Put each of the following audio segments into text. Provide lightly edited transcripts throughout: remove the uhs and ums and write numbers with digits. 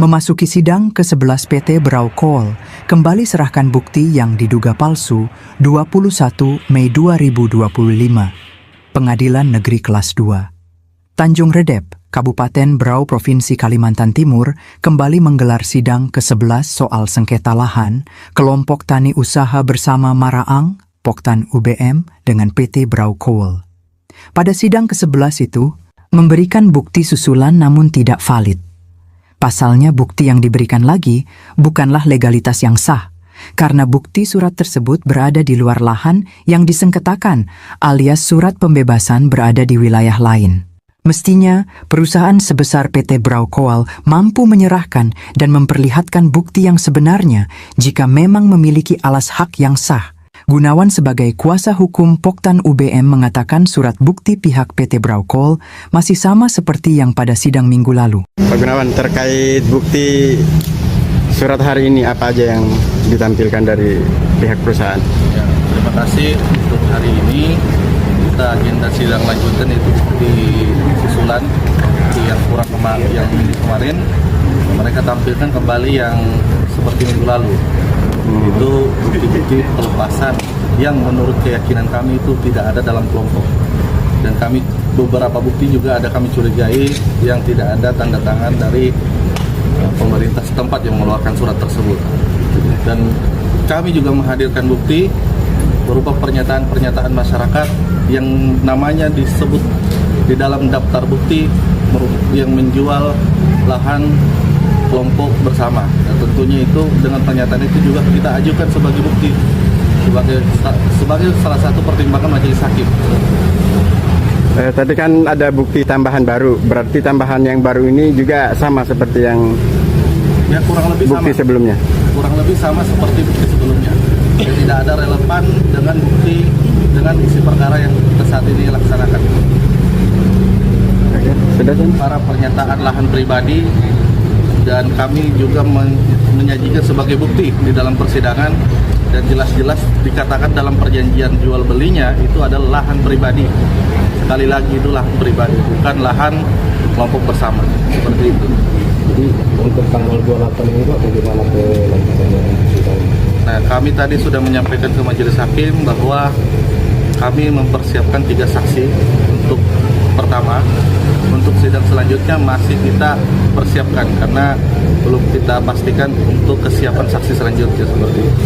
Memasuki sidang ke-11 PT Brau Coal, kembali serahkan bukti yang diduga palsu 21 Mei 2025. Pengadilan Negeri Kelas 2. Tanjung Redep, Kabupaten Brau, Provinsi Kalimantan Timur, kembali menggelar sidang ke-11 soal sengketa lahan, kelompok tani usaha bersama Maraang, Poktan UBM dengan PT Brau Coal. Pada sidang ke-11 itu, memberikan bukti susulan namun tidak valid. Pasalnya bukti yang diberikan lagi bukanlah legalitas yang sah, karena bukti surat tersebut berada di luar lahan yang disengketakan, alias surat pembebasan berada di wilayah lain. Mestinya, perusahaan sebesar PT Brau Coal mampu menyerahkan dan memperlihatkan bukti yang sebenarnya jika memang memiliki alas hak yang sah. Gunawan sebagai kuasa hukum Poktan UBM mengatakan surat bukti pihak PT Brau Coal masih sama seperti yang pada sidang minggu lalu. Pak Gunawan, terkait bukti surat hari ini apa aja yang ditampilkan dari pihak perusahaan? Ya, terima kasih. Untuk hari ini kita agenda sidang lanjutan itu bukti susulan yang kurang kemarin mereka tampilkan kembali yang seperti minggu lalu. Itu bukti-bukti pelepasan yang menurut keyakinan kami itu tidak ada dalam kelompok, dan kami beberapa bukti juga ada kami curigai yang tidak ada tanda tangan dari pemerintah setempat yang mengeluarkan surat tersebut. Dan kami juga menghadirkan bukti berupa pernyataan masyarakat yang namanya disebut di dalam daftar bukti yang menjual lahan kelompok bersama. Dan tentunya itu dengan pernyataan itu juga kita ajukan sebagai bukti sebagai salah satu pertimbangan majelis hakim. Tadi kan ada bukti tambahan baru, berarti tambahan yang baru ini juga sama seperti yang ya, kurang lebih bukti sama. Sebelumnya. Kurang lebih sama seperti bukti sebelumnya. Jadi tidak ada relevan dengan bukti dengan isi perkara yang kita saat ini laksanakan. Oke, sudah kan? Para pernyataan lahan pribadi dan kami juga menyajikan sebagai bukti di dalam persidangan, dan jelas-jelas dikatakan dalam perjanjian jual belinya itu adalah lahan pribadi. Sekali lagi itu lahan pribadi, bukan lahan kelompok bersama, seperti itu. Jadi untuk tanggal 28 ini Pak, bagaimana kelanjutannya sidang? Nah, kami tadi sudah menyampaikan ke majelis hakim bahwa kami mempersiapkan 3 saksi untuk pertama. Untuk sidang selanjutnya masih kita persiapkan karena belum kita pastikan untuk kesiapan saksi selanjutnya seperti itu.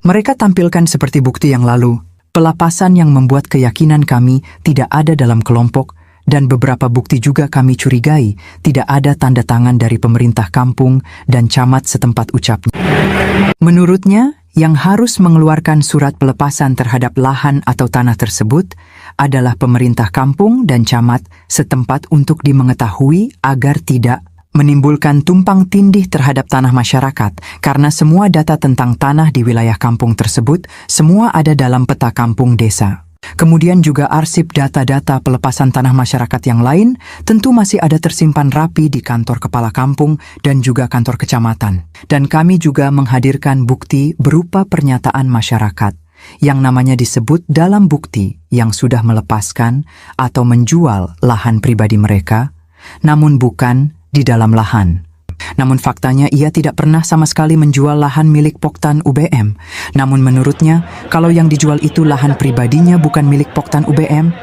Mereka tampilkan seperti bukti yang lalu, pelepasan yang membuat keyakinan kami tidak ada dalam kelompok, dan beberapa bukti juga kami curigai tidak ada tanda tangan dari pemerintah kampung dan camat setempat ucapnya. Menurutnya, yang harus mengeluarkan surat pelepasan terhadap lahan atau tanah tersebut adalah pemerintah kampung dan camat setempat untuk dimengetahui agar tidak menimbulkan tumpang tindih terhadap tanah masyarakat, karena semua data tentang tanah di wilayah kampung tersebut semua ada dalam peta kampung desa. Kemudian juga arsip data-data pelepasan tanah masyarakat yang lain tentu masih ada tersimpan rapi di kantor kepala kampung dan juga kantor kecamatan. Dan kami juga menghadirkan bukti berupa pernyataan masyarakat yang namanya disebut dalam bukti yang sudah melepaskan atau menjual lahan pribadi mereka, namun bukan di dalam lahan. Namun faktanya ia tidak pernah sama sekali menjual lahan milik Poktan UBM. Namun menurutnya, kalau yang dijual itu lahan pribadinya bukan milik Poktan UBM,